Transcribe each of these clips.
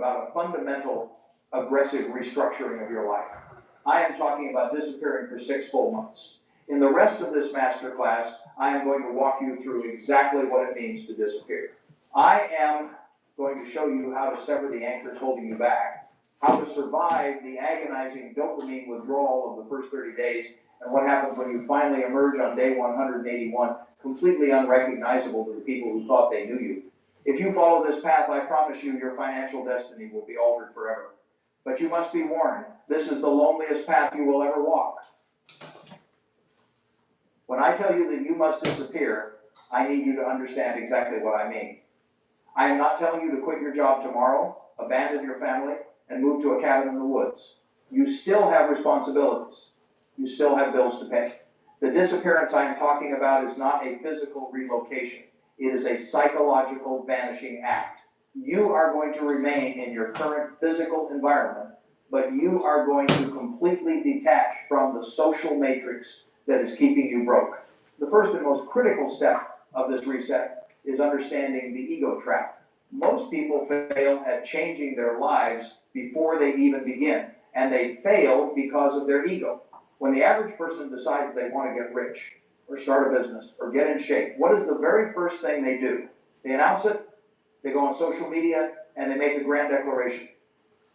about a fundamental aggressive restructuring of your life. I am talking about disappearing for 6 full months. In the rest of this masterclass, I am going to walk you through exactly what it means to disappear. I am going to show you how to sever the anchors holding you back, how to survive the agonizing dopamine withdrawal of the first 30 days, and what happens when you finally emerge on day 181, completely unrecognizable to the people who thought they knew you. If you follow this path, I promise you your financial destiny will be altered forever. But you must be warned, this is the loneliest path you will ever walk. When I tell you that you must disappear, I need you to understand exactly what I mean. I am not telling you to quit your job tomorrow, abandon your family, and move to a cabin in the woods. You still have responsibilities. You still have bills to pay. The disappearance I am talking about is not a physical relocation. It is a psychological vanishing act. You are going to remain in your current physical environment, but you are going to completely detach from the social matrix that is keeping you broke. The first and most critical step of this reset is understanding the ego trap. Most people fail at changing their lives before they even begin, and they fail because of their ego. When the average person decides they want to get rich, or start a business, or get in shape, what is the very first thing they do? They announce it, they go on social media, and they make a grand declaration.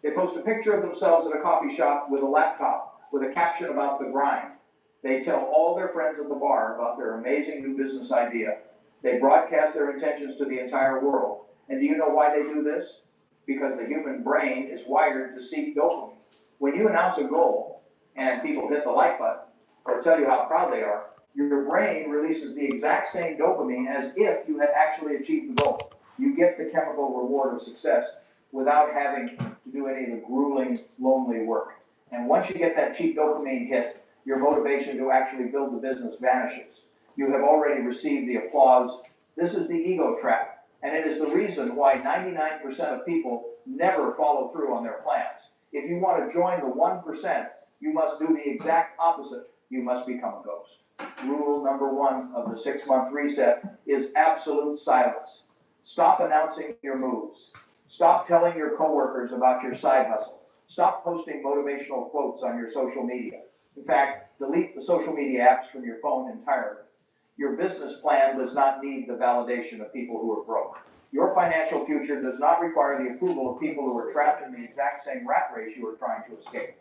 They post a picture of themselves at a coffee shop with a laptop, with a caption about the grind. They tell all their friends at the bar about their amazing new business idea. They broadcast their intentions to the entire world. And do you know why they do this? Because the human brain is wired to seek dopamine. When you announce a goal, and people hit the like button, or tell you how proud they are, your brain releases the exact same dopamine as if you had actually achieved the goal. You get the chemical reward of success without having to do any of the grueling, lonely work. And once you get that cheap dopamine hit, your motivation to actually build the business vanishes. You have already received the applause. This is the ego trap, and it is the reason why 99% of people never follow through on their plans. If you want to join the 1%, you must do the exact opposite. You must become a ghost. Rule number 1 of the 6-month reset is absolute silence. Stop announcing your moves. Stop telling your coworkers about your side hustle. Stop posting motivational quotes on your social media. In fact, delete the social media apps from your phone entirely. Your business plan does not need the validation of people who are broke. Your financial future does not require the approval of people who are trapped in the exact same rat race you are trying to escape.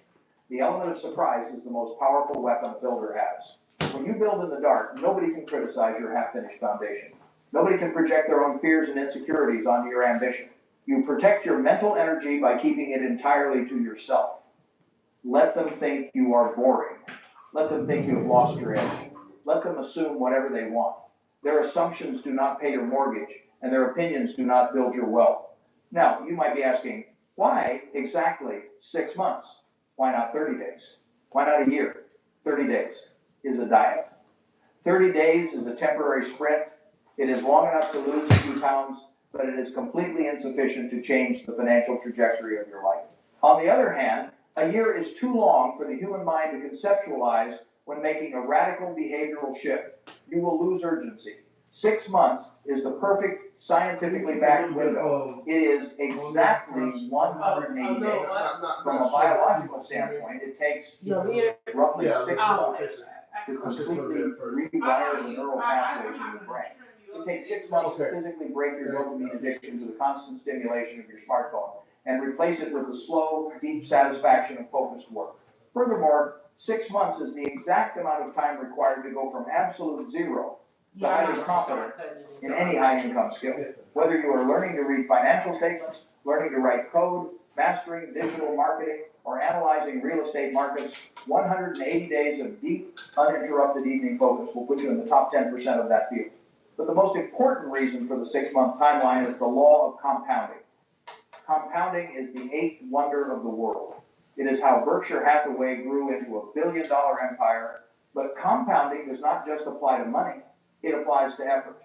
The element of surprise is the most powerful weapon a builder has. When you build in the dark, nobody can criticize your half-finished foundation. Nobody can project their own fears and insecurities onto your ambition. You protect your mental energy by keeping it entirely to yourself. Let them think you are boring. Let them think you have lost your edge. Let them assume whatever they want. Their assumptions do not pay your mortgage, and their opinions do not build your wealth. Now, you might be asking, why exactly 6 months? Why not 30 days? Why not a year? 30 days is a diet. 30 days is a temporary sprint. It is long enough to lose a few pounds, but it is completely insufficient to change the financial trajectory of your life. On the other hand, a year is too long for the human mind to conceptualize when making a radical behavioral shift. You will lose urgency. 6 months is the perfect scientifically backed window. It is exactly 180 days. From a biological standpoint, it takes roughly 6 months to completely rewire the neural pathways in your brain. It takes 6 months to physically break your dopamine addiction to the constant stimulation of your smartphone and replace it with the slow, deep satisfaction of focused work. Furthermore, 6 months is the exact amount of time required to go from absolute zero to highly competent in any high-income skill. Whether you are learning to read financial statements, learning to write code, mastering digital marketing, or analyzing real estate markets, 180 days of deep, uninterrupted evening focus will put you in the top 10% of that field. But the most important reason for the 6-month timeline is the law of compounding. Compounding is the 8th wonder of the world. It is how Berkshire Hathaway grew into a billion-dollar empire, but compounding does not just apply to money, it applies to effort.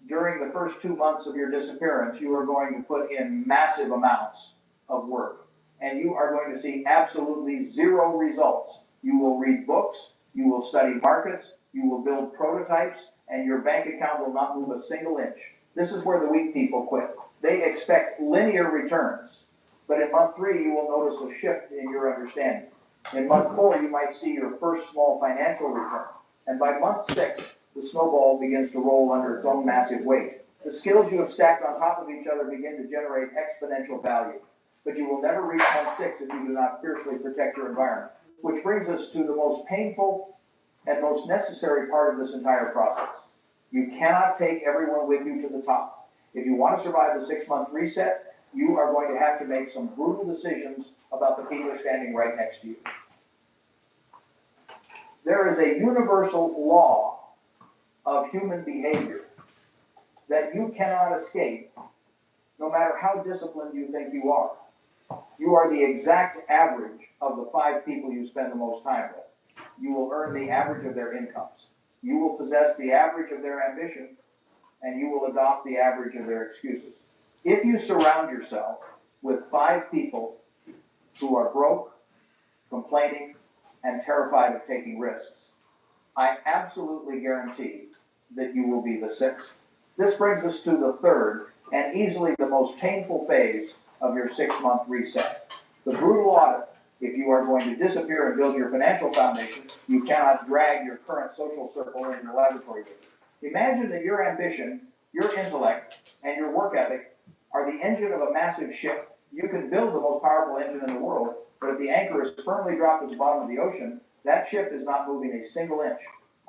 During the first 2 months of your disappearance, you are going to put in massive amounts of work, and you are going to see absolutely zero results. You will read books, you will study markets, you will build prototypes, and your bank account will not move a single inch. This is where the weak people quit. They expect linear returns. But in month 3, you will notice a shift in your understanding. In month 4, you might see your first small financial return. And by month 6, the snowball begins to roll under its own massive weight. The skills you have stacked on top of each other begin to generate exponential value. But you will never reach month 6 if you do not fiercely protect your environment. Which brings us to the most painful and most necessary part of this entire process. You cannot take everyone with you to the top. If you want to survive the 6-month reset, you are going to have to make some brutal decisions about the people standing right next to you. There is a universal law of human behavior that you cannot escape, no matter how disciplined you think you are. You are the exact average of the 5 people you spend the most time with. You will earn the average of their incomes. You will possess the average of their ambition, and you will adopt the average of their excuses. If you surround yourself with 5 people who are broke, complaining, and terrified of taking risks, I absolutely guarantee that you will be the 6th. This brings us to the 3rd and easily the most painful phase of your 6-month reset. The brutal audit. If you are going to disappear and build your financial foundation, you cannot drag your current social circle into the laboratory with you. Imagine that your ambition, your intellect, and your work ethic are the engine of a massive ship. You can build the most powerful engine in the world, but if the anchor is firmly dropped at the bottom of the ocean, that ship is not moving a single inch.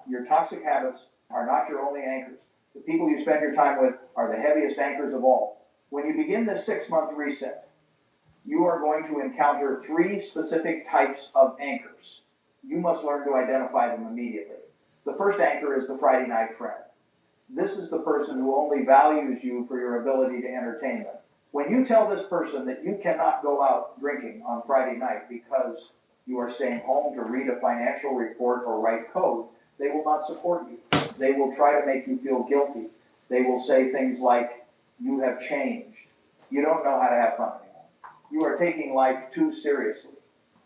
Your toxic habits are not your only anchors. The people you spend your time with are the heaviest anchors of all. When you begin this 6-month reset, you are going to encounter 3 specific types of anchors. You must learn to identify them immediately. The first anchor is the Friday night friend. This is the person who only values you for your ability to entertain them. When you tell this person that you cannot go out drinking on Friday night because you are staying home to read a financial report or write code, they will not support you. They will try to make you feel guilty. They will say things like, "You have changed. You don't know how to have fun anymore. You are taking life too seriously."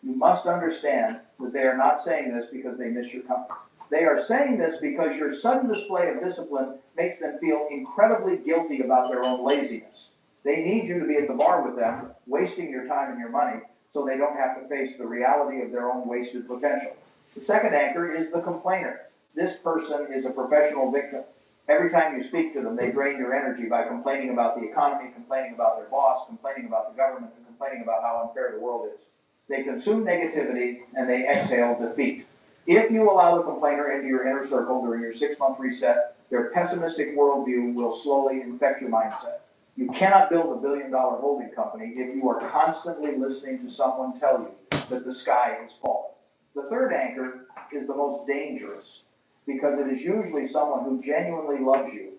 You must understand that they are not saying this because they miss your company. They are saying this because your sudden display of discipline makes them feel incredibly guilty about their own laziness. They need you to be at the bar with them, wasting your time and your money, so they don't have to face the reality of their own wasted potential. The second anchor is the complainer. This person is a professional victim. Every time you speak to them, they drain your energy by complaining about the economy, complaining about their boss, complaining about the government, and complaining about how unfair the world is. They consume negativity and they exhale defeat. If you allow the complainer into your inner circle during your 6-month reset, their pessimistic worldview will slowly infect your mindset. You cannot build a billion-dollar holding company if you are constantly listening to someone tell you that the sky is falling. The third anchor is the most dangerous because it is usually someone who genuinely loves you.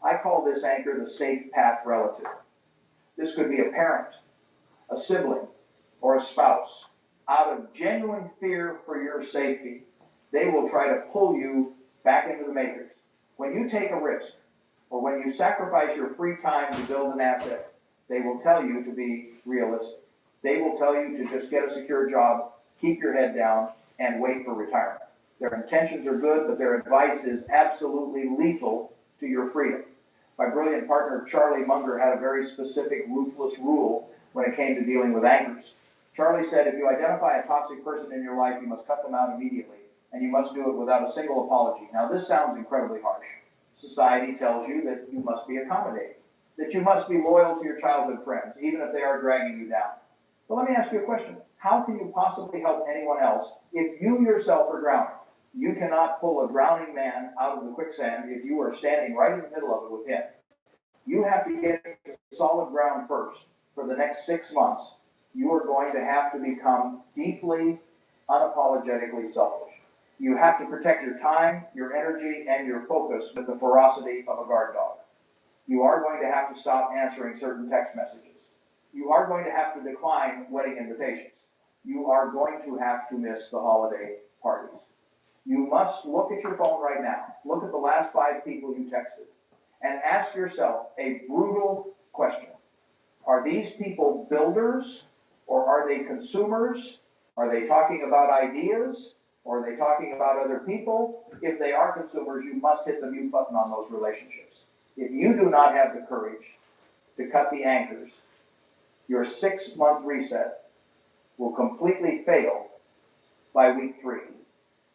I call this anchor the safe path relative. This could be a parent, a sibling, or a spouse. Out of genuine fear for your safety, they will try to pull you back into the matrix. When you take a risk, or when you sacrifice your free time to build an asset, they will tell you to be realistic. They will tell you to just get a secure job, keep your head down, and wait for retirement. Their intentions are good, but their advice is absolutely lethal to your freedom. My brilliant partner, Charlie Munger, had a very specific, ruthless rule when it came to dealing with anchors. Charlie said, if you identify a toxic person in your life, you must cut them out immediately, and you must do it without a single apology. Now, this sounds incredibly harsh. Society tells you that you must be accommodating, that you must be loyal to your childhood friends, even if they are dragging you down. But let me ask you a question. How can you possibly help anyone else if you yourself are drowning? You cannot pull a drowning man out of the quicksand if you are standing right in the middle of it with him. You have to get to solid ground first. For the next 6 months, you are going to have to become deeply, unapologetically selfish. You have to protect your time, your energy, and your focus with the ferocity of a guard dog. You are going to have to stop answering certain text messages. You are going to have to decline wedding invitations. You are going to have to miss the holiday parties. You must look at your phone right now. Look at the last 5 people you texted and ask yourself a brutal question. Are these people builders or are they consumers? Are they talking about ideas or are they talking about other people? If they are consumers, you must hit the mute button on those relationships. If you do not have the courage to cut the anchors, Your 6-month reset will completely fail by week 3.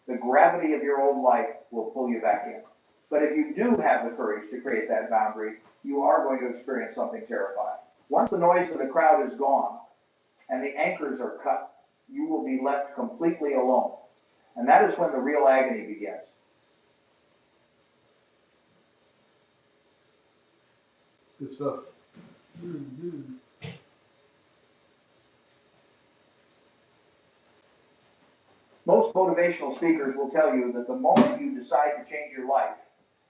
The gravity of your old life will pull you back in. But if you do have the courage to create that boundary, you are going to experience something terrifying. Once the noise of the crowd is gone and the anchors are cut, you will be left completely alone. And that is when the real agony begins. Good stuff. Most motivational speakers will tell you that the moment you decide to change your life,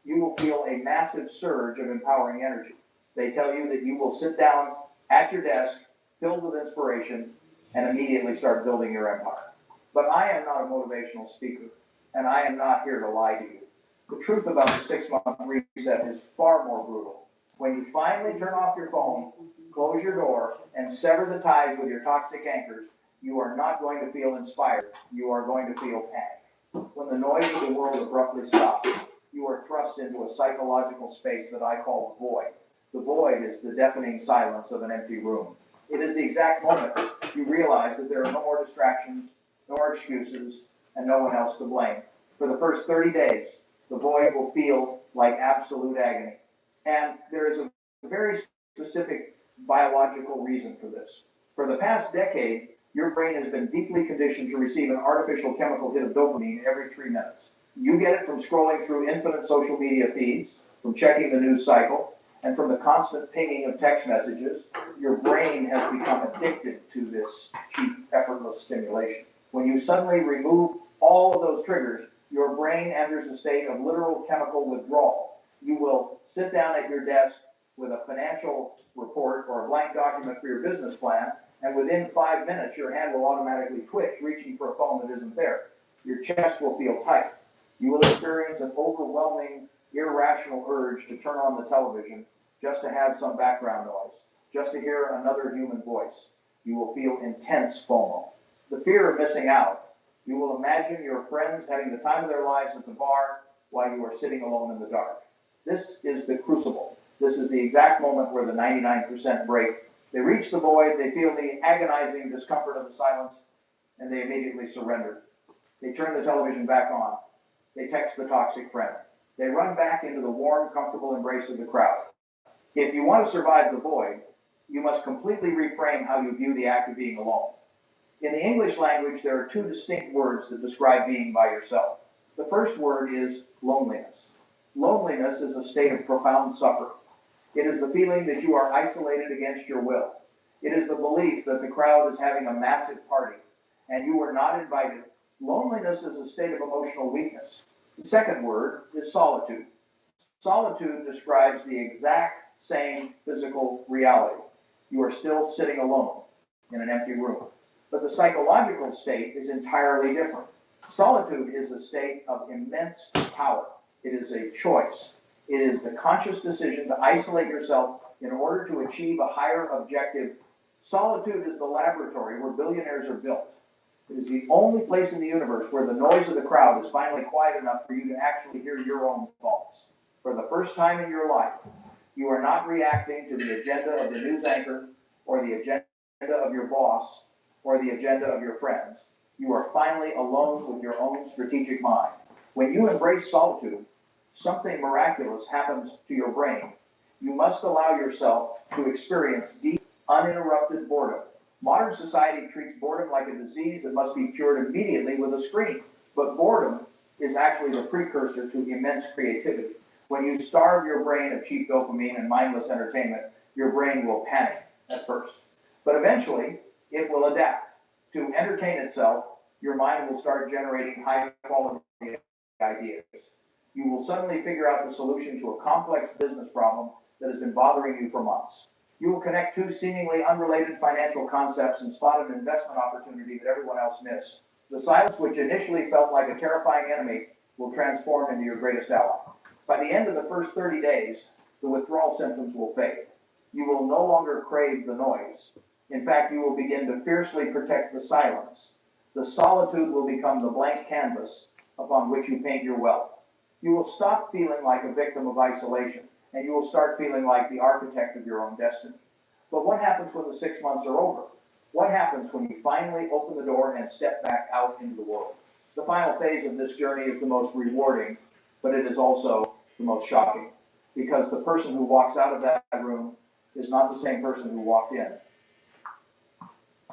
you will feel a massive surge of empowering energy. They tell you that you will sit down at your desk, filled with inspiration, and immediately start building your empire. But I am not a motivational speaker, and I am not here to lie to you. The truth about the 6-month reset is far more brutal. When you finally turn off your phone, close your door, and sever the ties with your toxic anchors, you are not going to feel inspired. You are going to feel panic. When the noise of the world abruptly stops, you are thrust into a psychological space that I call the void. The void is the deafening silence of an empty room. It is the exact moment you realize that there are no more distractions, no more excuses, and no one else to blame. For the first 30 days, the void will feel like absolute agony. And there is a very specific biological reason for this. For the past decade, your brain has been deeply conditioned to receive an artificial chemical hit of dopamine every 3 minutes. You get it from scrolling through infinite social media feeds, from checking the news cycle, and from the constant pinging of text messages. Your brain has become addicted to this cheap, effortless stimulation. When you suddenly remove all of those triggers, your brain enters a state of literal chemical withdrawal. You will sit down at your desk with a financial report or a blank document for your business plan, and within 5 minutes, your hand will automatically twitch, reaching for a phone that isn't there. Your chest will feel tight. You will experience an overwhelming, irrational urge to turn on the television just to have some background noise, just to hear another human voice. You will feel intense FOMO. The fear of missing out. You will imagine your friends having the time of their lives at the bar while you are sitting alone in the dark. This is the crucible. This is the exact moment where the 99% break. They reach the void, they feel the agonizing discomfort of the silence, and they immediately surrender. They turn the television back on. They text the toxic friend. They run back into the warm, comfortable embrace of the crowd. If you want to survive the void, you must completely reframe how you view the act of being alone. In the English language, there are 2 distinct words that describe being by yourself. The first word is loneliness. Loneliness is a state of profound suffering. It is the feeling that you are isolated against your will. It is the belief that the crowd is having a massive party and you are not invited. Loneliness is a state of emotional weakness. The second word is solitude. Solitude describes the exact same physical reality. You are still sitting alone in an empty room. But the psychological state is entirely different. Solitude is a state of immense power. It is a choice. It is the conscious decision to isolate yourself in order to achieve a higher objective. Solitude is the laboratory where billionaires are built. It is the only place in the universe where the noise of the crowd is finally quiet enough for you to actually hear your own thoughts. For the first time in your life, you are not reacting to the agenda of the news anchor or the agenda of your boss or the agenda of your friends. You are finally alone with your own strategic mind. When you embrace solitude, something miraculous happens to your brain. You must allow yourself to experience deep, uninterrupted boredom. Modern society treats boredom like a disease that must be cured immediately with a screen. But boredom is actually the precursor to immense creativity. When you starve your brain of cheap dopamine and mindless entertainment, your brain will panic at first. But eventually, it will adapt. To entertain itself, your mind will start generating high-quality ideas. You will suddenly figure out the solution to a complex business problem that has been bothering you for months. You will connect 2 seemingly unrelated financial concepts and spot an investment opportunity that everyone else missed. The silence, which initially felt like a terrifying enemy, will transform into your greatest ally. By the end of the first 30 days, the withdrawal symptoms will fade. You will no longer crave the noise. In fact, you will begin to fiercely protect the silence. The solitude will become the blank canvas upon which you paint your wealth. You will stop feeling like a victim of isolation, and you will start feeling like the architect of your own destiny. But what happens when the 6 months are over? What happens when you finally open the door and step back out into the world? The final phase of this journey is the most rewarding, but it is also the most shocking, because the person who walks out of that room is not the same person who walked in.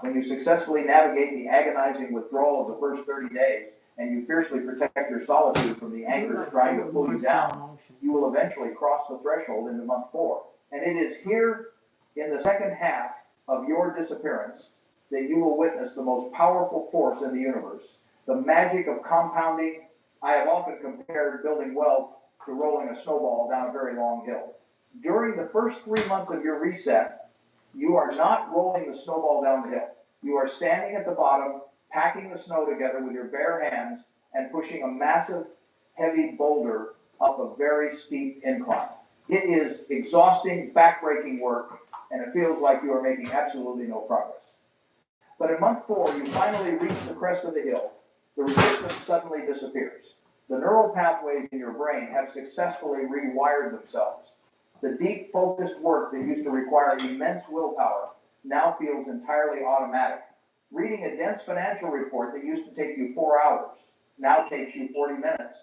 When you successfully navigate the agonizing withdrawal of the first 30 days, and you fiercely protect your solitude from the anchors trying to pull you down, you will eventually cross the threshold into month 4. And it is here in the second half of your disappearance that you will witness the most powerful force in the universe, the magic of compounding. I have often compared building wealth to rolling a snowball down a very long hill. During the first 3 months of your reset, you are not rolling the snowball down the hill. You are standing at the bottom, packing the snow together with your bare hands and pushing a massive, heavy boulder up a very steep incline. It is exhausting, backbreaking work, and it feels like you are making absolutely no progress. But in month 4, you finally reach the crest of the hill. The resistance suddenly disappears. The neural pathways in your brain have successfully rewired themselves. The deep, focused work that used to require immense willpower now feels entirely automatic. Reading a dense financial report that used to take you 4 hours now takes you 40 minutes.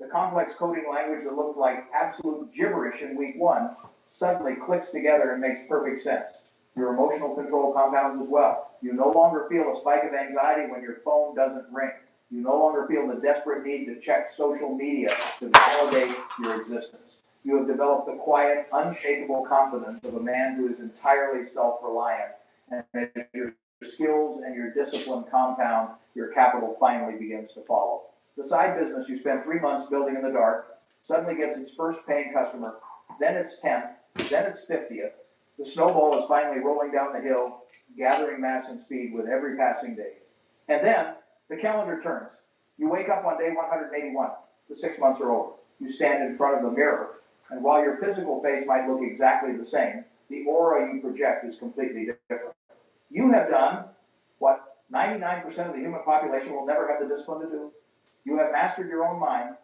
The complex coding language that looked like absolute gibberish in week 1 suddenly clicks together and makes perfect sense. Your emotional control compounds as well. You no longer feel a spike of anxiety when your phone doesn't ring. You no longer feel the desperate need to check social media to validate your existence. You have developed the quiet, unshakable confidence of a man who is entirely self-reliant. And as your skills and your discipline compound, your capital finally begins to follow. The side business you spent 3 months building in the dark suddenly gets its first paying customer, then its 10th, then its 50th. The snowball is finally rolling down the hill, gathering mass and speed with every passing day. And then the calendar turns. You wake up on day 181. The 6 months are over. You stand in front of the mirror, and while your physical face might look exactly the same, the aura you project is completely different. You have done what 99% of the human population will never have the discipline to do. You have mastered your own mind.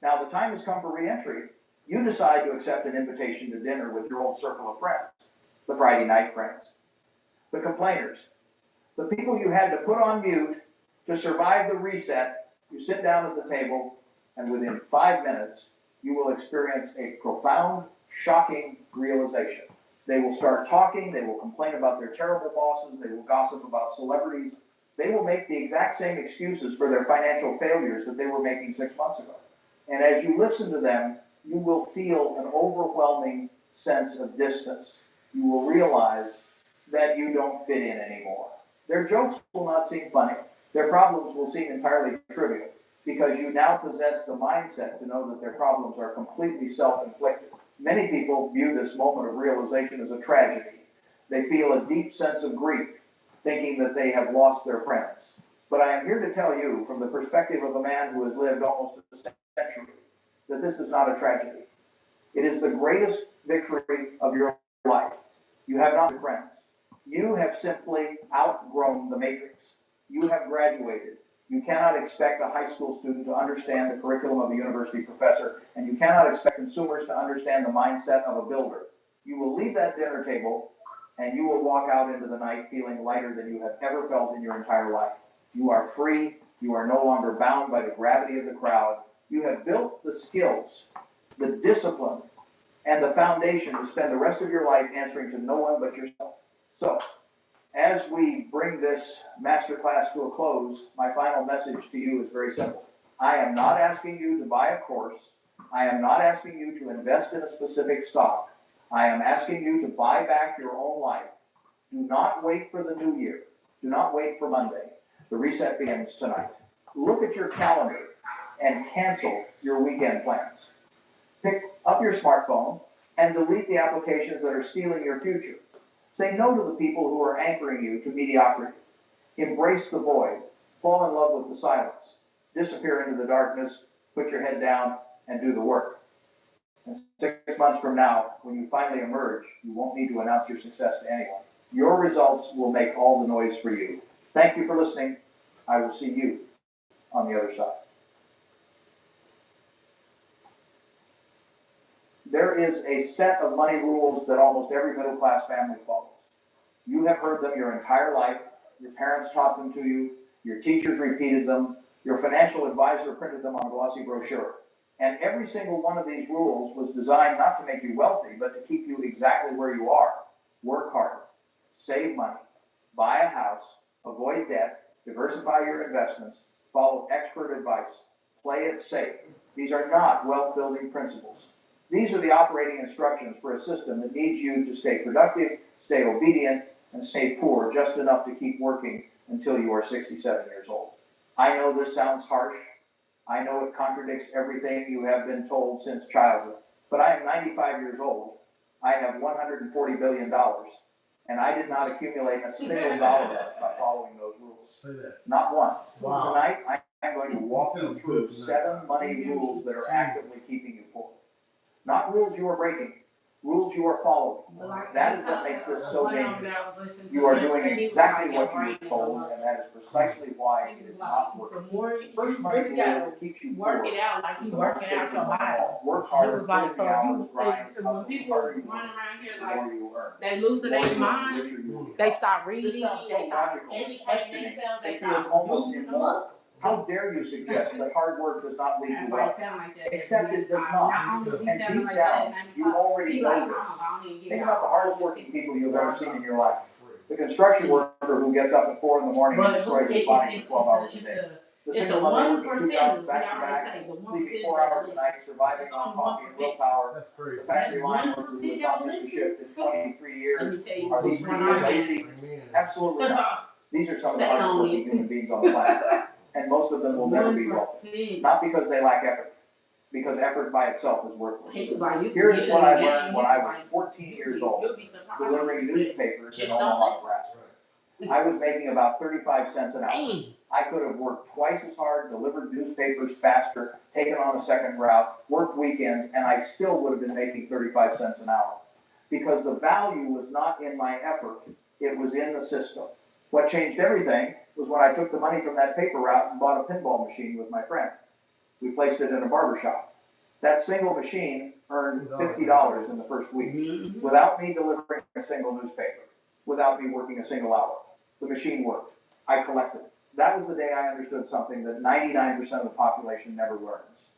Now the time has come for re-entry. You decide to accept an invitation to dinner with your old circle of friends, the Friday night friends, the complainers, the people you had to put on mute to survive the reset. You sit down at the table, and within 5 minutes, you will experience a profound, shocking realization. They will start talking, they will complain about their terrible bosses, they will gossip about celebrities, they will make the exact same excuses for their financial failures that they were making 6 months ago. And as you listen to them, you will feel an overwhelming sense of distance. You will realize that you don't fit in anymore. Their jokes will not seem funny. Their problems will seem entirely trivial, because you now possess the mindset to know that their problems are completely self-inflicted. Many people view this moment of realization as a tragedy. They feel a deep sense of grief, thinking that they have lost their friends. But I am here to tell you, from the perspective of a man who has lived almost a century, that this is not a tragedy. It is the greatest victory of your life. You have not friends. You have simply outgrown the matrix. You have graduated. You cannot expect a high school student to understand the curriculum of a university professor, and you cannot expect consumers to understand the mindset of a builder. You will leave that dinner table, and you will walk out into the night feeling lighter than you have ever felt in your entire life. You are free. You are no longer bound by the gravity of the crowd. You have built the skills, the discipline, and the foundation to spend the rest of your life answering to no one but yourself. So, as we bring this masterclass to a close, my final message to you is very simple. I am not asking you to buy a course. I am not asking you to invest in a specific stock. I am asking you to buy back your own life. Do not wait for the new year. Do not wait for Monday. The reset begins tonight. Look at your calendar and cancel your weekend plans. Pick up your smartphone and delete the applications that are stealing your future. Say no to the people who are anchoring you to mediocrity. Embrace the void. Fall in love with the silence. Disappear into the darkness. Put your head down and do the work. And 6 months from now, when you finally emerge, you won't need to announce your success to anyone. Your results will make all the noise for you. Thank you for listening. I will see you on the other side. There is a set of money rules that almost every middle-class family follows. You have heard them your entire life. Your parents taught them to you. Your teachers repeated them. Your financial advisor printed them on a glossy brochure. And every single one of these rules was designed not to make you wealthy, but to keep you exactly where you are. Work hard, save money, buy a house, avoid debt, diversify your investments, follow expert advice, play it safe. These are not wealth-building principles. These are the operating instructions for a system that needs you to stay productive, stay obedient, and stay poor just enough to keep working until you are 67 years old. I know this sounds harsh. I know it contradicts everything you have been told since childhood, but I am 95 years old. I have $140 billion, and I did not accumulate a single dollar by following those rules. Say that. Not one. Wow. Tonight, I'm going to walk you through 7 money rules that are actively keeping you poor. Not rules you are breaking, rules you are following. That is what makes this so dangerous. You are doing exactly what you were told, and that is precisely why it is not working. First money rule that keeps you poor work it out like is you the working most out safety your one of body. all. Work It harder, was put like, in so the hours, you, grind, when hustle, the people harder you run work, around here the like, more you earn. they losing The more their you work, the mind, richer you will they become. start reading, This sounds so they start logical, educating questioning, themselves, they it feels start almost using the immoral. muscle. How dare you suggest that hard work does not lead That's to why wealth? it sound like that. Except it does not. Not only he And sounding deep like down, that at you 95, already he know like, this. I'm gonna get Think out. about the hardest working people you've ever seen in your life. The construction worker who gets up at 4 in the morning and destroys his body for 12 hours a day. The It's the single mother 1%, working 2 jobs back to back, sleeping 4 hours a night, surviving on coffee and willpower. That's crazy. The factory line worker who has not missed a shift in 23 years. Are these people lazy? Amen. Absolutely not. These are some of the hardest working human beings on the planet. And most of them will never be wealthy. Not because they lack effort, because effort by itself is worthless. Here is what I learned when I was 14 years old, delivering newspapers in Omaha, Nebraska. I was making about 35 cents an hour. I could have worked twice as hard, delivered newspapers faster, taken on a second route, worked weekends, and I still would have been making 35 cents an hour. Because the value was not in my effort, it was in the system. What changed everything was when I took the money from that paper route and bought a pinball machine with my friend. We placed it in a barber shop. That single machine earned $50 in the first week, without me delivering a single newspaper, without me working a single hour. The machine worked. I collected it. That was the day I understood something that 99% of the population never learns.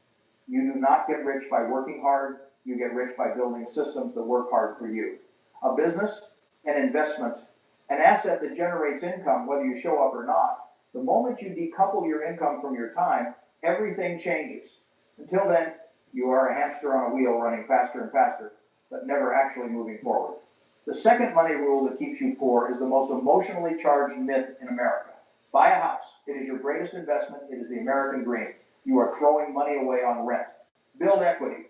You do not get rich by working hard. You get rich by building systems that work hard for you. A business, an investment, an asset that generates income whether you show up or not. The moment you decouple your income from your time, everything changes. Until then, you are a hamster on a wheel running faster and faster, but never actually moving forward. The second money rule that keeps you poor is the most emotionally charged myth in America. Buy a house. It is your greatest investment. It is the American dream. You are throwing money away on rent. Build equity.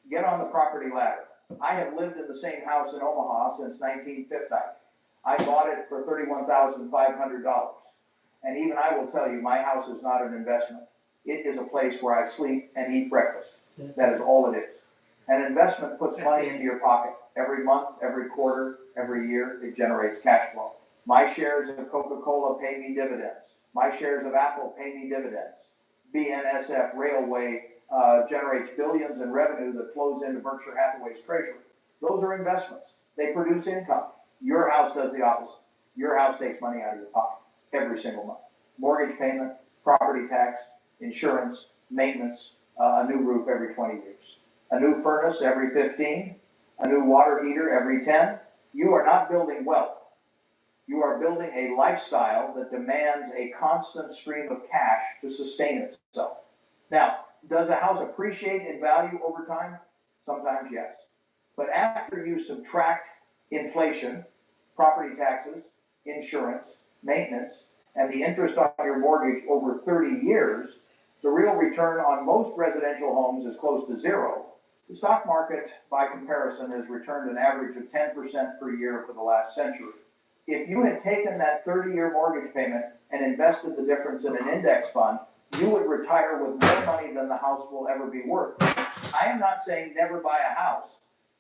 Get on the property ladder. I have lived in the same house in Omaha since 1950. I bought it for $31,500. And even I will tell you, my house is not an investment. It is a place where I sleep and eat breakfast. That is all it is. An investment puts money into your pocket. Every month, every quarter, every year, it generates cash flow. My shares of Coca-Cola pay me dividends. My shares of Apple pay me dividends. BNSF Railway generates billions in revenue that flows into Berkshire Hathaway's treasury. Those are investments. They produce income. Your house does the opposite. Your house takes money out of your pocket every single month. Mortgage payment, property tax, insurance, maintenance, a new roof every 20 years. A new furnace every 15, a new water heater every 10. You are not building wealth. You are building a lifestyle that demands a constant stream of cash to sustain itself. Now, does a house appreciate in value over time? Sometimes yes. But after you subtract inflation, property taxes, insurance, maintenance, and the interest on your mortgage over 30 years, the real return on most residential homes is close to zero. The stock market, by comparison, has returned an average of 10% per year for the last century. If you had taken that 30-year mortgage payment and invested the difference in an index fund, you would retire with more money than the house will ever be worth. I am not saying never buy a house.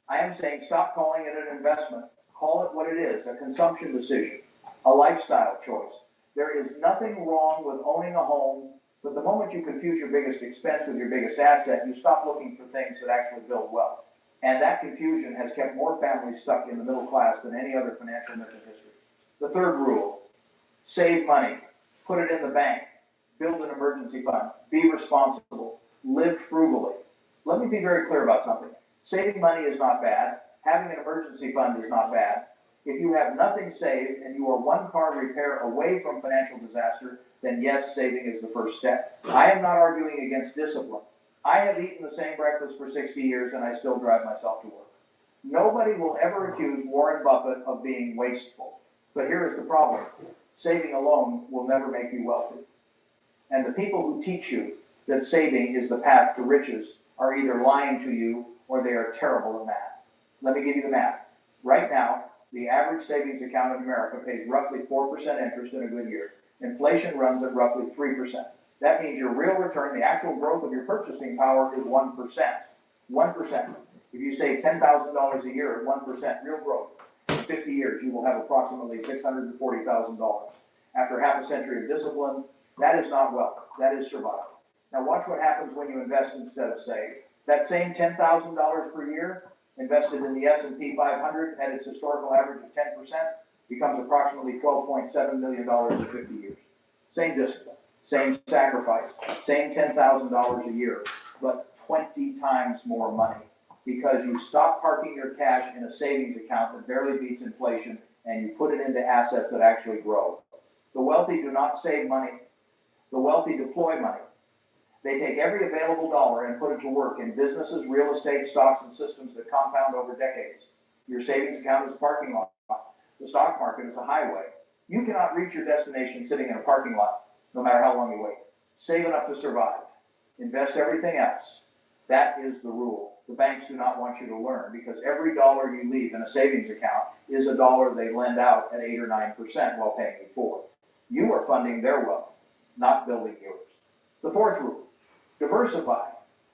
I am saying stop calling it an investment. Call it what it is, a consumption decision, a lifestyle choice. There is nothing wrong with owning a home, but the moment you confuse your biggest expense with your biggest asset, you stop looking for things that actually build wealth. And that confusion has kept more families stuck in the middle class than any other financial myth in history. The third rule, save money, put it in the bank, build an emergency fund, be responsible, live frugally. Let me be very clear about something. Saving money is not bad. Having an emergency fund is not bad. If you have nothing saved and you are one car repair away from financial disaster, then yes, saving is the first step. I am not arguing against discipline. I have eaten the same breakfast for 60 years and I still drive myself to work. Nobody will ever accuse Warren Buffett of being wasteful. But here is the problem. Saving alone will never make you wealthy. And the people who teach you that saving is the path to riches are either lying to you or they are terrible at math. Let me give you the math. Right now, the average savings account in America pays roughly 4% interest in a good year. Inflation runs at roughly 3%. That means your real return, the actual growth of your purchasing power, is 1%. 1%. If you save $10,000 a year at 1% real growth, in 50 years, you will have approximately $640,000. After half a century of discipline, that is not wealth. That is survival. Now watch what happens when you invest instead of save. That same $10,000 per year invested in the S&P 500 at its historical average of 10% becomes approximately $12.7 million in 50 years. Same discipline, same sacrifice, same $10,000 a year, but 20 times more money because you stop parking your cash in a savings account that barely beats inflation and you put it into assets that actually grow. The wealthy do not save money. The wealthy deploy money. They take every available dollar and put it to work in businesses, real estate, stocks, and systems that compound over decades. Your savings account is a parking lot. The stock market is a highway. You cannot reach your destination sitting in a parking lot, no matter how long you wait. Save enough to survive. Invest everything else. That is the rule. The banks do not want you to learn because every dollar you leave in a savings account is a dollar they lend out at 8 or 9% while paying you for. You are funding their wealth, not building yours. The fourth rule, diversify.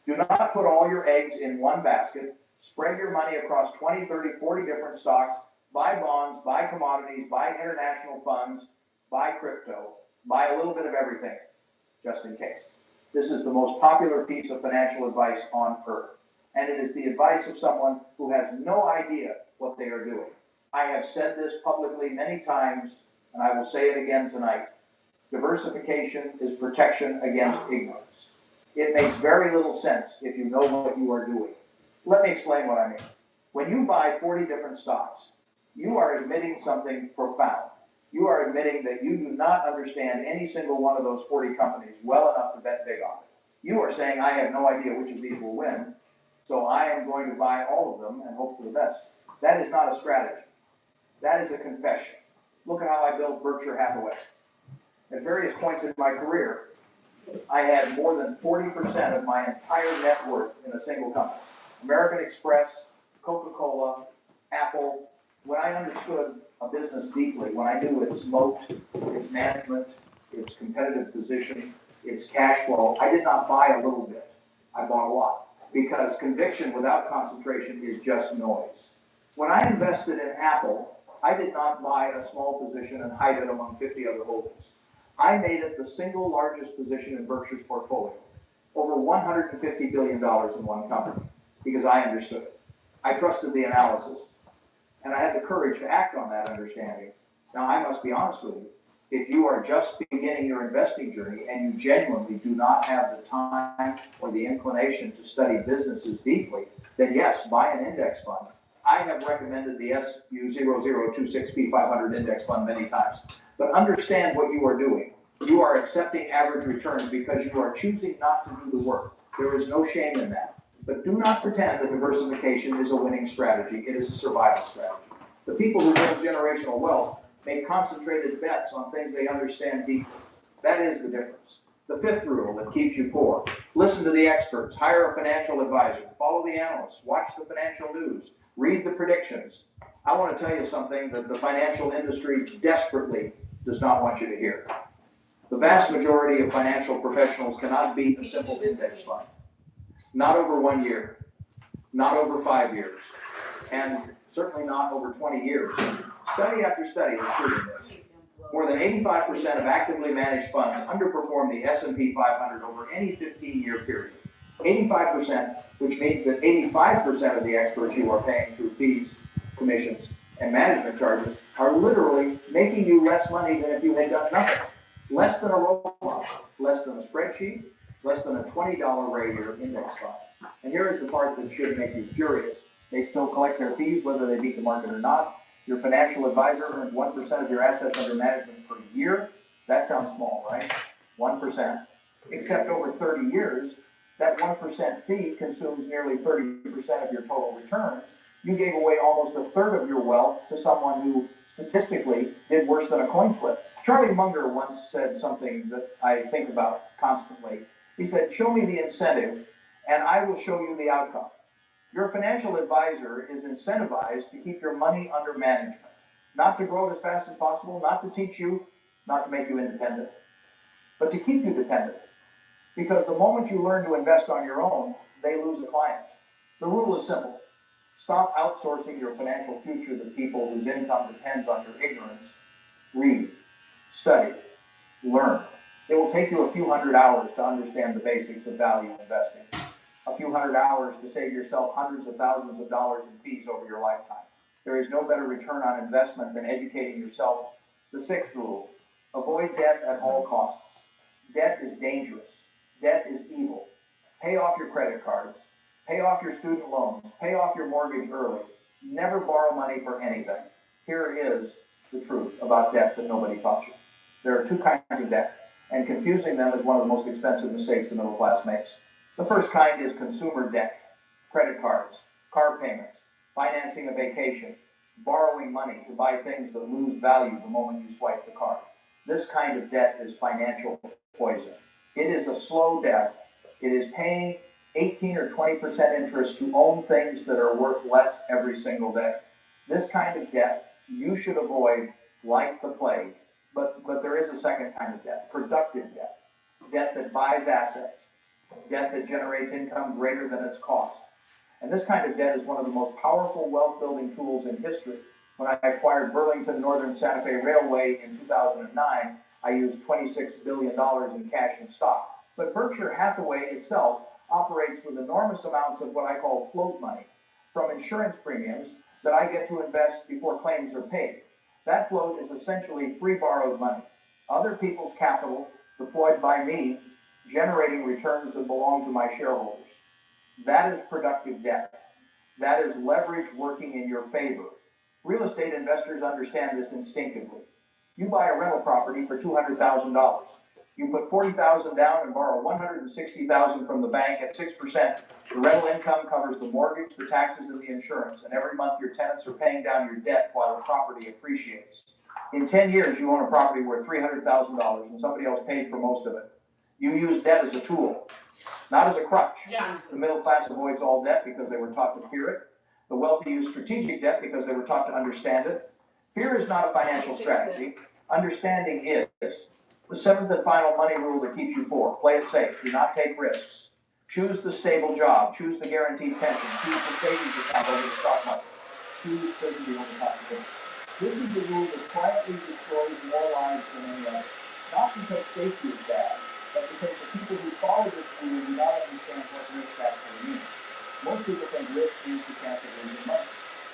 Do not put all your eggs in one basket. Spread your money across 20, 30, 40 different stocks. Buy bonds, buy commodities, buy international funds, buy crypto, buy a little bit of everything, just in case. This is the most popular piece of financial advice on earth. And it is the advice of someone who has no idea what they are doing. I have said this publicly many times, and I will say it again tonight. Diversification is protection against ignorance. It makes very little sense if you know what you are doing. Let me explain what I mean. When you buy 40 different stocks, you are admitting something profound. You are admitting that you do not understand any single one of those 40 companies well enough to bet big on it. You are saying, I have no idea which of these will win, so I am going to buy all of them and hope for the best. That is not a strategy. That is a confession. Look at how I built Berkshire Hathaway. At various points in my career, I had more than 40% of my entire net worth in a single company. American Express, Coca-Cola, Apple. When I understood a business deeply, when I knew its moat, its management, its competitive position, its cash flow, I did not buy a little bit. I bought a lot. Because conviction without concentration is just noise. When I invested in Apple, I did not buy a small position and hide it among 50 other holdings. I made it the single largest position in Berkshire's portfolio, over $150 billion in one company, because I understood it. I trusted the analysis, and I had the courage to act on that understanding. Now, I must be honest with you. If you are just beginning your investing journey and you genuinely do not have the time or the inclination to study businesses deeply, then yes, buy an index fund. I have recommended the SU0026P500 index fund many times, but understand what you are doing. You are accepting average returns because you are choosing not to do the work. There is no shame in that. But do not pretend that diversification is a winning strategy. It is a survival strategy. The people who build generational wealth make concentrated bets on things they understand deeply. That is the difference. The fifth rule that keeps you poor: listen to the experts, hire a financial advisor, follow the analysts, watch the financial news, read the predictions. I want to tell you something that the financial industry desperately does not want you to hear. The vast majority of financial professionals cannot beat a simple index fund. Not over 1 year, not over 5 years, and certainly not over 20 years. Study after study has proven this. More than 85% of actively managed funds underperform the S&P 500 over any 15-year period. 85%, which means that 85% of the experts you are paying through fees, commissions, and management charges are literally making you less money than if you had done nothing. Less than a roll-up, less than a spreadsheet, less than a $20 rate index fund. And here is the part that should make you furious. They still collect their fees whether they beat the market or not. Your financial advisor earns 1% of your assets under management per year. That sounds small, right? 1%. Except over 30 years, that 1% fee consumes nearly 30% of your total returns. You gave away almost a third of your wealth to someone who statistically did worse than a coin flip. Charlie Munger once said something that I think about constantly. He said, show me the incentive and I will show you the outcome. Your financial advisor is incentivized to keep your money under management, not to grow it as fast as possible, not to teach you, not to make you independent, but to keep you dependent. Because the moment you learn to invest on your own, they lose a client. The rule is simple. Stop outsourcing your financial future to people whose income depends on your ignorance. Read, study, learn. It will take you a few hundred hours to understand the basics of value investing. A few hundred hours to save yourself hundreds of thousands of dollars in fees over your lifetime. There is no better return on investment than educating yourself. The sixth rule, avoid debt at all costs. Debt is dangerous. Debt is evil. Pay off your credit cards. Pay off your student loans. Pay off your mortgage early. Never borrow money for anything. Here is the truth about debt that nobody taught you. There are two kinds of debt, and confusing them is one of the most expensive mistakes the middle class makes. The first kind is consumer debt, credit cards, car payments, financing a vacation, borrowing money to buy things that lose value the moment you swipe the card. This kind of debt is financial poison. It is a slow death. It is paying 18 or 20% interest to own things that are worth less every single day. This kind of debt you should avoid like the plague. But there is a second kind of debt, productive debt. Debt that buys assets, debt that generates income greater than its cost. And this kind of debt is one of the most powerful wealth-building tools in history. When I acquired Burlington Northern Santa Fe Railway in 2009, I used $26 billion in cash and stock. But Berkshire Hathaway itself operates with enormous amounts of what I call float money from insurance premiums that I get to invest before claims are paid. That float is essentially free borrowed money, other people's capital deployed by me, generating returns that belong to my shareholders. That is productive debt. That is leverage working in your favor. Real estate investors understand this instinctively. You buy a rental property for $200,000. You put $40,000 down and borrow $160,000 from the bank at 6%. The rental income covers the mortgage, the taxes, and the insurance. And every month your tenants are paying down your debt while the property appreciates. In 10 years, you own a property worth $300,000 and somebody else paid for most of it. You use debt as a tool, not as a crutch. Yeah. The middle class avoids all debt because they were taught to fear it. The wealthy use strategic debt because they were taught to understand it. Fear is not a financial strategy. Understanding is. The seventh and final money rule that keeps you poor. Play it safe. Do not take risks. Choose the stable job. Choose the guaranteed pension. Choose the savings account over the stock market. Choose certainty over possibility. This is the rule that quietly destroys more lives than any other. Not because safety is bad, but because the people who follow this rule do not understand what risk actually means. Most people think risk means the chance of losing money.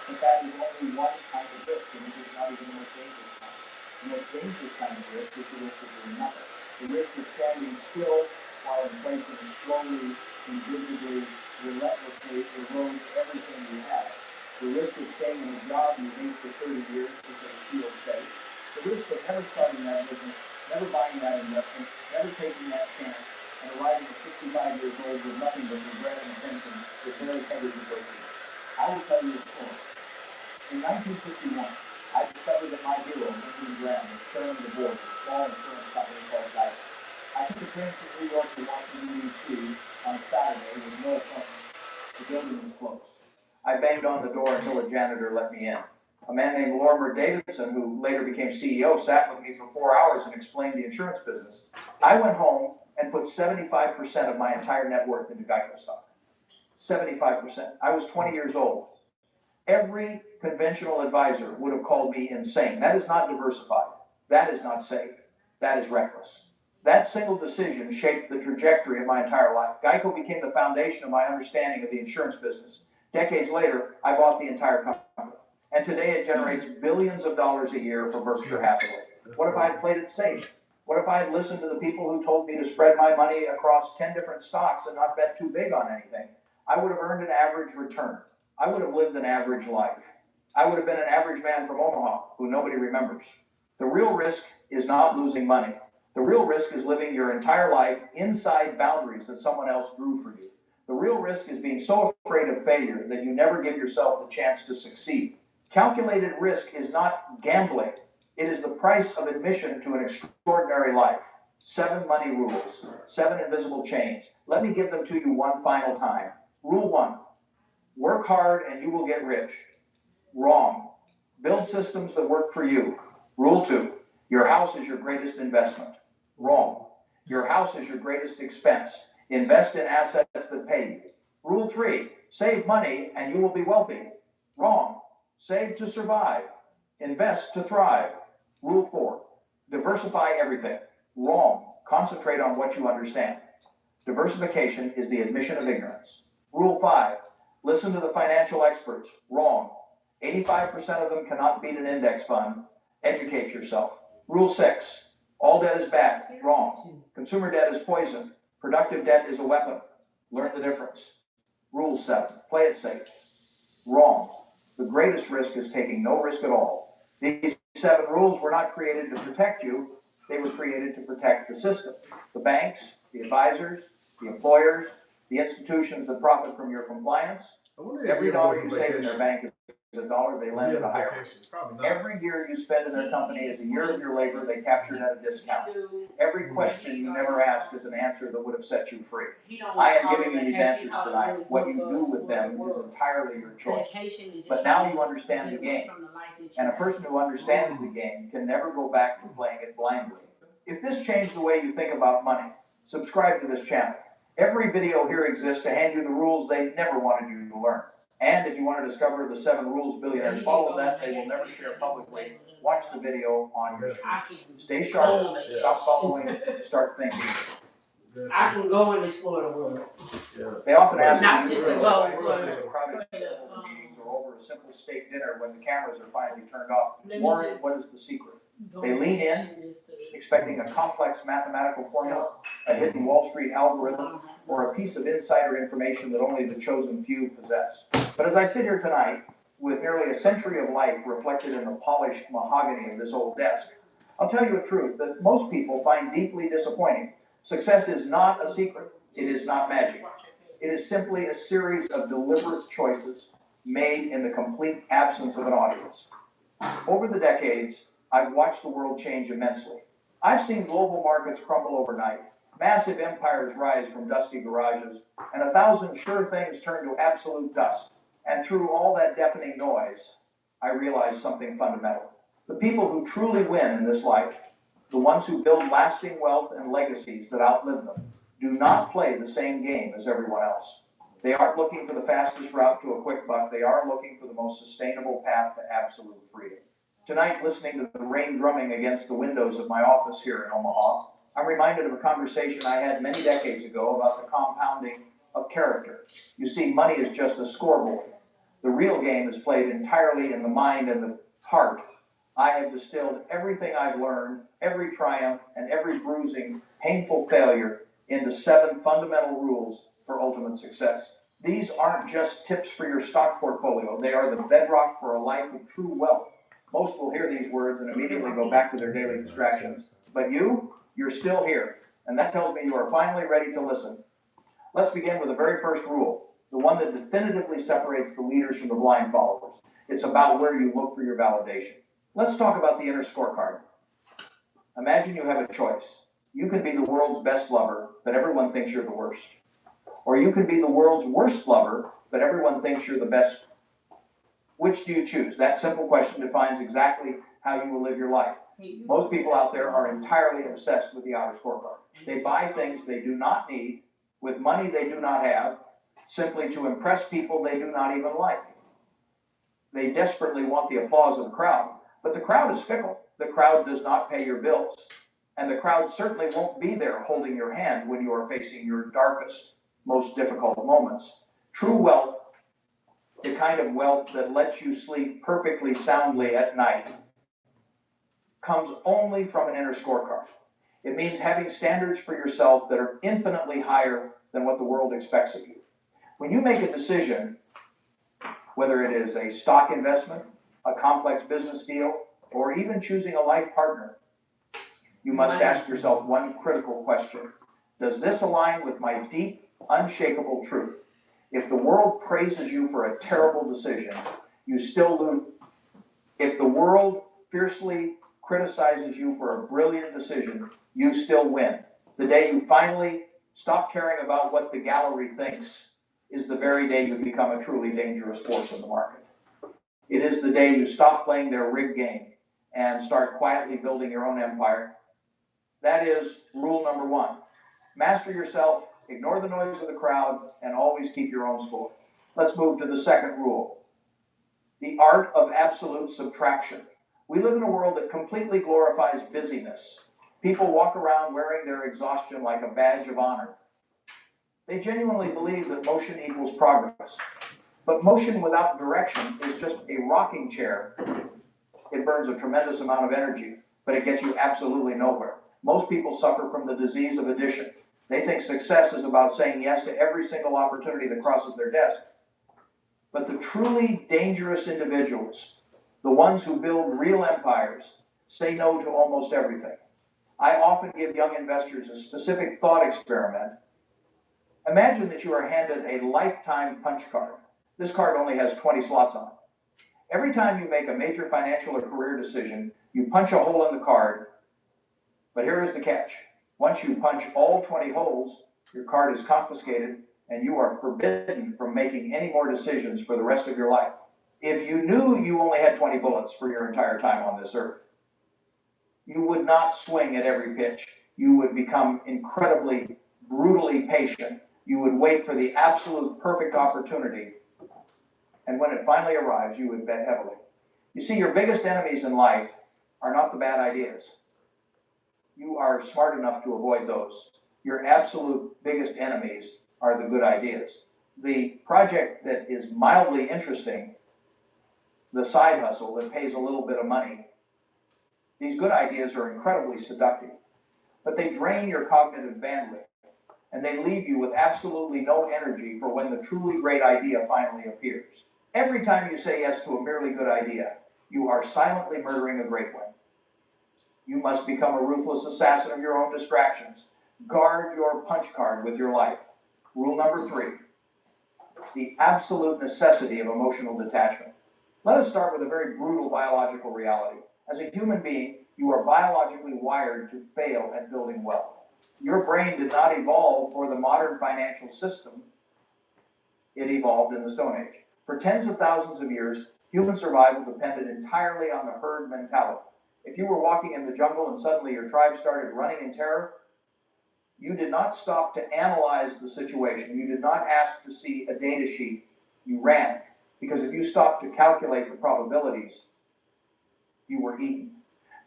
But that is only one kind of risk, and it is not even the most dangerous kind. The most dangerous kind of risk is the risk of doing nothing. The risk of standing still while inflation slowly, invisibly, relentlessly erodes everything you have. The risk of staying in a job you hate for 30 years because it feels safe. The risk of never starting that business, never buying that investment, never taking that chance, and arriving at 65 years old with nothing but regret and attention that barely covers your birthday. I will tell you a story. In 1951, I discovered that my hero, Benjamin Graham, was chairman of the board of a small insurance company called Geico. I took a train from New York to Washington, D.C. on Saturday with no appointment. The building was closed. I banged on the door until a janitor let me in. A man named Lorimer Davidson, who later became CEO, sat with me for 4 hours and explained the insurance business. I went home and put 75% of my entire net worth into Geico stock. 75%. I was 20 years old. Every conventional advisor would have called me insane. That is not diversified. That is not safe. That is reckless. That single decision shaped the trajectory of my entire life. Geico became the foundation of my understanding of the insurance business. Decades later, I bought the entire company. And today it generates billions of dollars a year for Berkshire Hathaway. What if I had played it safe? What if I had listened to the people who told me to spread my money across 10 different stocks and not bet too big on anything? I would have earned an average return. I would have lived an average life. I would have been an average man from Omaha who nobody remembers. The real risk is not losing money. The real risk is living your entire life inside boundaries that someone else drew for you. The real risk is being so afraid of failure that you never give yourself the chance to succeed. Calculated risk is not gambling. It is the price of admission to an extraordinary life. 7 money rules, 7 invisible chains. Let me give them to you one final time. Rule 1, work hard and you will get rich. Wrong. Build systems that work for you. Rule 2, your house is your greatest investment. Wrong. Your house is your greatest expense. Invest in assets that pay you. Rule 3, save money and you will be wealthy. Wrong. Save to survive. Invest to thrive. Rule 4, diversify everything. Wrong. Concentrate on what you understand. Diversification is the admission of ignorance. Rule 5, listen to the financial experts. Wrong. 85% of them cannot beat an index fund. Educate yourself. Rule 6, all debt is bad. Wrong. Consumer debt is poison. Productive debt is a weapon. Learn the difference. Rule 7, play it safe. Wrong. The greatest risk is taking no risk at all. These 7 rules were not created to protect you. They were created to protect the system. The banks, the advisors, the employers, the institutions that profit from your compliance. Every dollar you save in their bank is a dollar they lend at a higher rate. Every year you spend in their company is a year of your labor they captured at a discount. Every question you never asked is an answer that would have set you free. I am giving you these answers tonight. What you do with them is entirely your choice. But now you understand the game. And a person who understands the game can never go back to playing it blindly. If this changed the way you think about money, subscribe to this channel. Every video here exists to hand you the rules they never wanted you to learn. And if you want to discover the 7 rules billionaires follow that they will never share publicly, watch the video on your screen. Stay sharp, stop following, start thinking. I can go and explore the world. They often ask Not me just to to go go over crowded shareholder meetings or over a simple steak dinner when the cameras are finally turned off. Warren, what is the secret? They lean in, expecting a complex mathematical formula, a hidden Wall Street algorithm, or a piece of insider information that only the chosen few possess. But as I sit here tonight, with nearly a century of life reflected in the polished mahogany of this old desk, I'll tell you a truth that most people find deeply disappointing. Success is not a secret. It is not magic. It is simply a series of deliberate choices made in the complete absence of an audience. Over the decades, I've watched the world change immensely. I've seen global markets crumble overnight, massive empires rise from dusty garages, and 1,000 sure things turn to absolute dust. And through all that deafening noise, I realized something fundamental. The people who truly win in this life, the ones who build lasting wealth and legacies that outlive them, do not play the same game as everyone else. They aren't looking for the fastest route to a quick buck. They are looking for the most sustainable path to absolute freedom. Tonight, listening to the rain drumming against the windows of my office here in Omaha, I'm reminded of a conversation I had many decades ago about the compounding of character. You see, money is just a scoreboard. The real game is played entirely in the mind and the heart. I have distilled everything I've learned, every triumph, and every bruising, painful failure into 7 fundamental rules for ultimate success. These aren't just tips for your stock portfolio. They are the bedrock for a life of true wealth. Most will hear these words and immediately go back to their daily distractions. But you're still here. And that tells me you are finally ready to listen. Let's begin with the very first rule, the one that definitively separates the leaders from the blind followers. It's about where you look for your validation. Let's talk about the inner scorecard. Imagine you have a choice. You can be the world's best lover, but everyone thinks you're the worst. Or you can be the world's worst lover, but everyone thinks you're the best. Which do you choose? That simple question defines exactly how you will live your life. Most people out there are entirely obsessed with the outer scorecard. They buy things they do not need, with money they do not have, simply to impress people they do not even like. They desperately want the applause of the crowd, but the crowd is fickle. The crowd does not pay your bills, and the crowd certainly won't be there holding your hand when you are facing your darkest, most difficult moments. True wealth the kind of wealth that lets you sleep perfectly soundly at night, comes only from an inner scorecard. It means having standards for yourself that are infinitely higher than what the world expects of you. When you make a decision, whether it is a stock investment, a complex business deal, or even choosing a life partner, you must ask yourself one critical question. Does this align with my deep, unshakable truth? If the world praises you for a terrible decision, you still lose. If the world fiercely criticizes you for a brilliant decision, you still win. The day you finally stop caring about what the gallery thinks is the very day you become a truly dangerous force in the market. It is the day you stop playing their rigged game and start quietly building your own empire. That is rule number one. Master yourself, ignore the noise of the crowd, and always keep your own score. Let's move to the second rule. The art of absolute subtraction. We live in a world that completely glorifies busyness. People walk around wearing their exhaustion like a badge of honor. They genuinely believe that motion equals progress. But motion without direction is just a rocking chair. It burns a tremendous amount of energy, but it gets you absolutely nowhere. Most people suffer from the disease of addition. They think success is about saying yes to every single opportunity that crosses their desk. But the truly dangerous individuals, the ones who build real empires, say no to almost everything. I often give young investors a specific thought experiment. Imagine that you are handed a lifetime punch card. This card only has 20 slots on it. Every time you make a major financial or career decision, you punch a hole in the card. But here is the catch. Once you punch all 20 holes, your card is confiscated and you are forbidden from making any more decisions for the rest of your life. If you knew you only had 20 bullets for your entire time on this earth, you would not swing at every pitch. You would become incredibly, brutally patient. You would wait for the absolute perfect opportunity. And when it finally arrives, you would bet heavily. You see, your biggest enemies in life are not the bad ideas. You are smart enough to avoid those. Your absolute biggest enemies are the good ideas. The project that is mildly interesting, the side hustle that pays a little bit of money, these good ideas are incredibly seductive, but they drain your cognitive bandwidth and they leave you with absolutely no energy for when the truly great idea finally appears. Every time you say yes to a merely good idea, you are silently murdering a great one. You must become a ruthless assassin of your own distractions. Guard your punch card with your life. Rule number 3, the absolute necessity of emotional detachment. Let us start with a very brutal biological reality. As a human being, you are biologically wired to fail at building wealth. Your brain did not evolve for the modern financial system. It evolved in the Stone Age. For tens of thousands of years, human survival depended entirely on the herd mentality. If you were walking in the jungle and suddenly your tribe started running in terror, you did not stop to analyze the situation. You did not ask to see a data sheet. You ran. Because if you stopped to calculate the probabilities, you were eaten.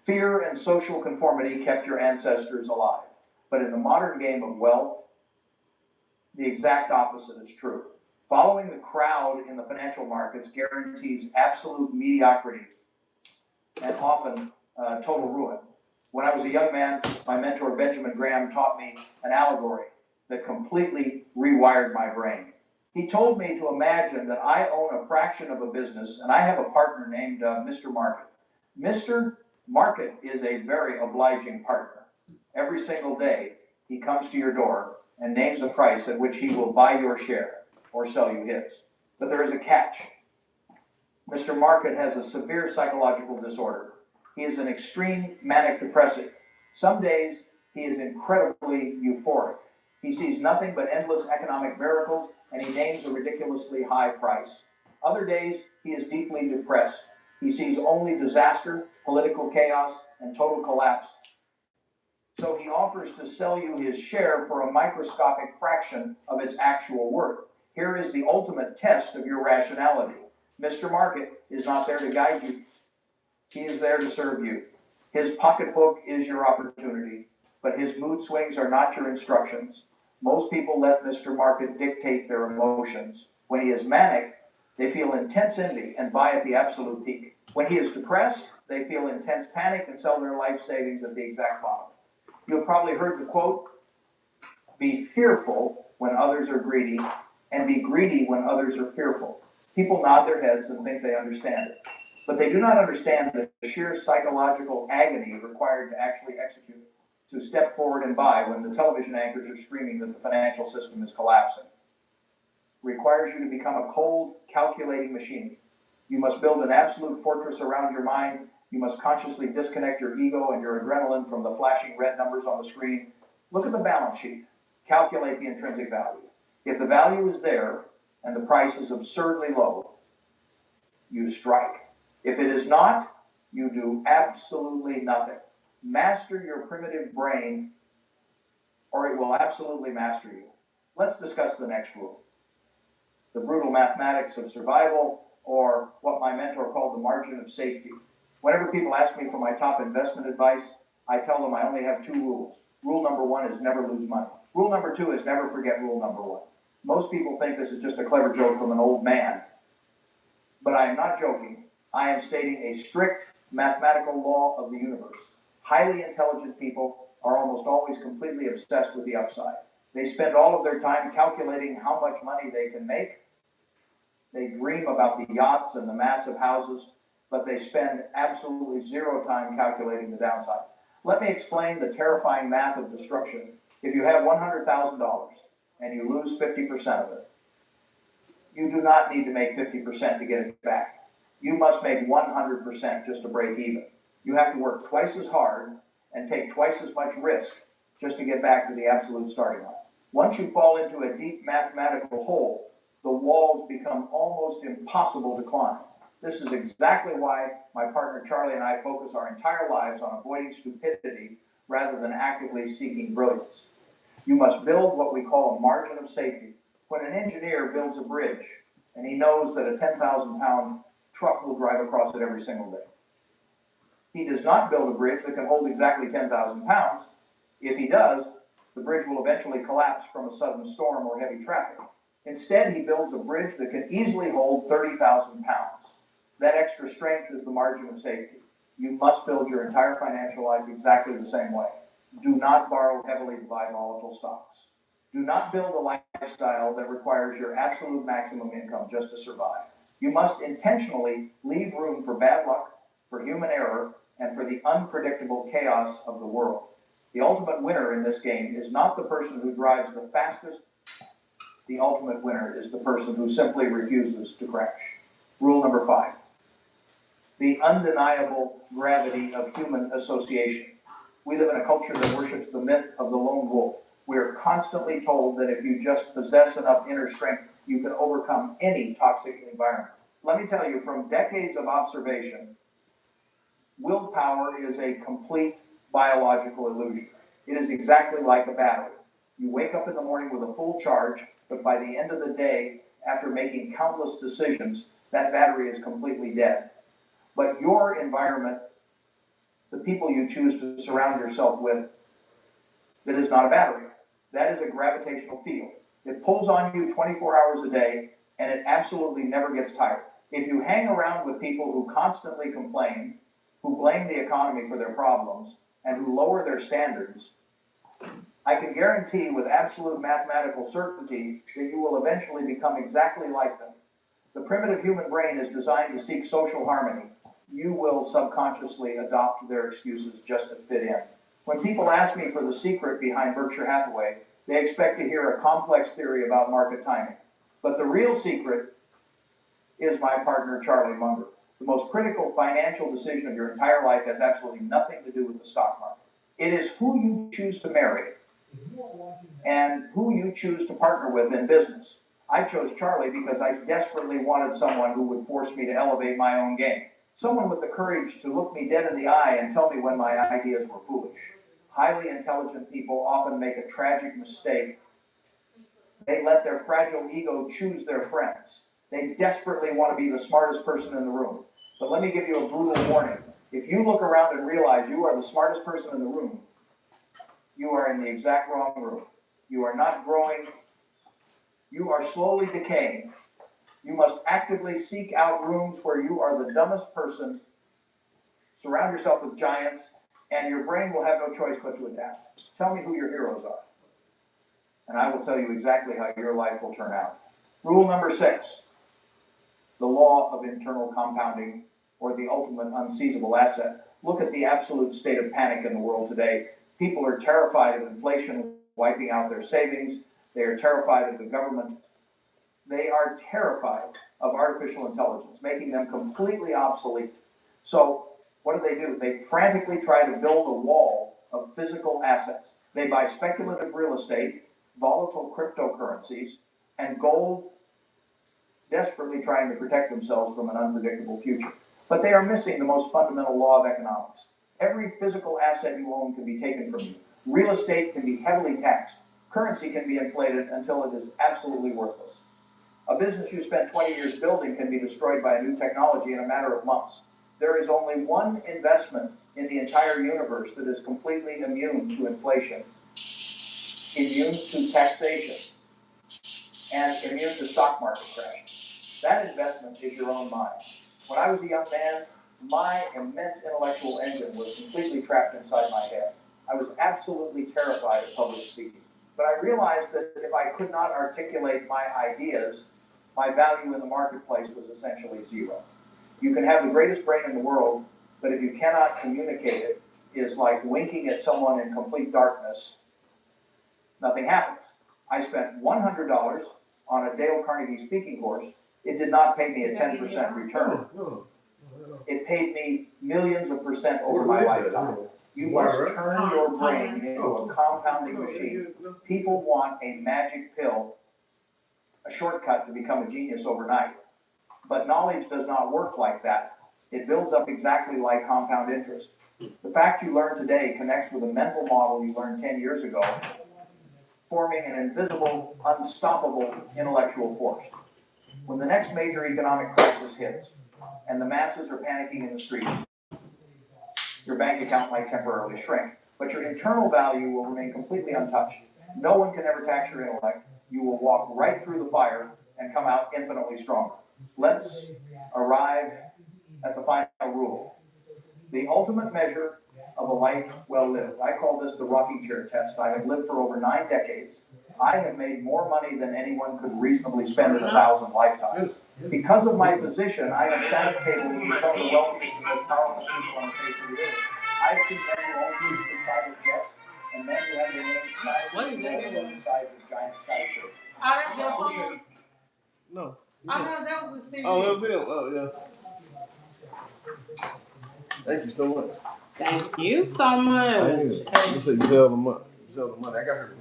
Fear and social conformity kept your ancestors alive. But in the modern game of wealth, the exact opposite is true. Following the crowd in the financial markets guarantees absolute mediocrity and often total ruin. When I was a young man, my mentor Benjamin Graham taught me an allegory that completely rewired my brain. He told me to imagine that I own a fraction of a business and I have a partner named Mr. Market. Mr. Market is a very obliging partner. Every single day, he comes to your door and names a price at which he will buy your share or sell you his. But there is a catch. Mr. Market has a severe psychological disorder. He is an extreme manic depressive. Some days he is incredibly euphoric. He sees nothing but endless economic miracles and he names a ridiculously high price. Other days he is deeply depressed. He sees only disaster, political chaos, and total collapse. So he offers to sell you his share for a microscopic fraction of its actual worth. Here is the ultimate test of your rationality. Mr. Market is not there to guide you. He is there to serve you. His pocketbook is your opportunity, but his mood swings are not your instructions. Most people let Mr. Market dictate their emotions. When he is manic, They feel intense envy and buy at the absolute peak. When he is depressed, they feel intense panic and sell their life savings at the exact bottom. You have probably heard the quote, be fearful when others are greedy, and be greedy when others are fearful. People nod their heads and think they understand it, but they do not understand the sheer psychological agony required to actually execute, to step forward and buy when the television anchors are screaming that the financial system is collapsing. Requires you to become a cold, calculating machine. You must build an absolute fortress around your mind. You must consciously disconnect your ego and your adrenaline from the flashing red numbers on the screen. Look at the balance sheet. Calculate the intrinsic value. If the value is there and the price is absurdly low, you strike. If it is not, you do absolutely nothing. Master your primitive brain, or it will absolutely master you. Let's discuss the next rule. The brutal mathematics of survival, or what my mentor called the margin of safety. Whenever people ask me for my top investment advice, I tell them I only have two rules. Rule number one is never lose money. Rule number two is never forget rule number one. Most people think this is just a clever joke from an old man, but I am not joking. I am stating a strict mathematical law of the universe. Highly intelligent people are almost always completely obsessed with the upside. They spend all of their time calculating how much money they can make. They dream about the yachts and the massive houses, but they spend absolutely zero time calculating the downside. Let me explain the terrifying math of destruction. If you have $100,000 and you lose 50% of it, you do not need to make 50% to get it back. You must make 100% just to break even. You have to work twice as hard and take twice as much risk just to get back to the absolute starting line. Once you fall into a deep mathematical hole, the walls become almost impossible to climb. This is exactly why my partner Charlie and I focus our entire lives on avoiding stupidity rather than actively seeking brilliance. You must build what we call a margin of safety. When an engineer builds a bridge and he knows that a 10,000-pound truck will drive across it every single day, he does not build a bridge that can hold exactly 10,000 pounds. If he does, the bridge will eventually collapse from a sudden storm or heavy traffic. Instead, he builds a bridge that can easily hold 30,000 pounds. That extra strength is the margin of safety. You must build your entire financial life exactly the same way. Do not borrow heavily to buy volatile stocks. Do not build a lifestyle that requires your absolute maximum income just to survive. You must intentionally leave room for bad luck, for human error, and for the unpredictable chaos of the world. The ultimate winner in this game is not the person who drives the fastest. The ultimate winner is the person who simply refuses to crash. Rule number 5. The undeniable gravity of human association. We live in a culture that worships the myth of the lone wolf. We are constantly told that if you just possess enough inner strength, you can overcome any toxic environment. Let me tell you, from decades of observation, willpower is a complete biological illusion. It is exactly like a battery. You wake up in the morning with a full charge, but by the end of the day, after making countless decisions, that battery is completely dead. But your environment, the people you choose to surround yourself with, that is not a battery. That is a gravitational field. It pulls on you 24 hours a day, and it absolutely never gets tired. If you hang around with people who constantly complain, who blame the economy for their problems, and who lower their standards, I can guarantee with absolute mathematical certainty that you will eventually become exactly like them. The primitive human brain is designed to seek social harmony. You will subconsciously adopt their excuses just to fit in. When people ask me for the secret behind Berkshire Hathaway, they expect to hear a complex theory about market timing. But the real secret is my partner, Charlie Munger. The most critical financial decision of your entire life has absolutely nothing to do with the stock market. It is who you choose to marry and who you choose to partner with in business. I chose Charlie because I desperately wanted someone who would force me to elevate my own game. Someone with the courage to look me dead in the eye and tell me when my ideas were foolish. Highly intelligent people often make a tragic mistake. They let their fragile ego choose their friends. They desperately want to be the smartest person in the room. But let me give you a brutal warning. If you look around and realize you are the smartest person in the room, you are in the exact wrong room. You are not growing. You are slowly decaying. You must actively seek out rooms where you are the dumbest person, surround yourself with giants, and your brain will have no choice but to adapt. Tell me who your heroes are, and I will tell you exactly how your life will turn out. Rule number 6, the law of internal compounding, or the ultimate unseizable asset. Look at the absolute state of panic in the world today. People are terrified of inflation wiping out their savings. They are terrified of the government. They are terrified of artificial intelligence, making them completely obsolete. So what do? They frantically try to build a wall of physical assets. They buy speculative real estate, volatile cryptocurrencies, and gold, desperately trying to protect themselves from an unpredictable future. But they are missing the most fundamental law of economics. Every physical asset you own can be taken from you. Real estate can be heavily taxed. Currency can be inflated until it is absolutely worthless. A business you spent 20 years building can be destroyed by a new technology in a matter of months. There is only one investment in the entire universe that is completely immune to inflation, immune to taxation, and immune to stock market crashes. That investment is your own mind. When I was a young man, my immense intellectual engine was completely trapped inside my head. I was absolutely terrified of public speaking. But I realized that if I could not articulate my ideas, my value in the marketplace was essentially zero. You can have the greatest brain in the world, but if you cannot communicate it, it is like winking at someone in complete darkness. Nothing happens. I spent $100 on a Dale Carnegie speaking course. It did not pay me a 10% return. It paid me millions of percent over my lifetime. You must turn your brain into a compounding machine. People want a magic pill, a shortcut to become a genius overnight. But knowledge does not work like that. It builds up exactly like compound interest. The fact you learn today connects with a mental model you learned 10 years ago, forming an invisible, unstoppable intellectual force. When the next major economic crisis hits, and the masses are panicking in the streets, your bank account might temporarily shrink, but your internal value will remain completely untouched. No one can ever tax your intellect. You will walk right through the fire and come out infinitely stronger. Let's arrive at the final rule. The ultimate measure of a life well lived. I call this the rocking chair test. I have lived for over 9 decades. I have made more money than anyone could reasonably spend in 1,000 lifetimes. Because of my position, I have sat at tables with some of the wealthiest and most powerful people on the face of the earth. I've seen men who own fleets of private jets and men who have their names plastered on the sides of giant skyscrapers. Oh, that's your phone? No. Oh, no, that was the Oh, that was him. Oh, yeah. Thank you so much. Thank you so much. You said Zelda money. Zelda money. I got her.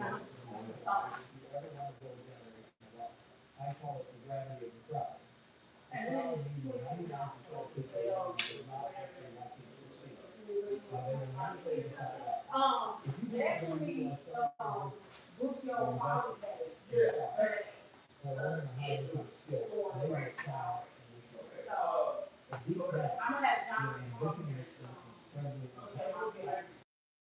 Actually,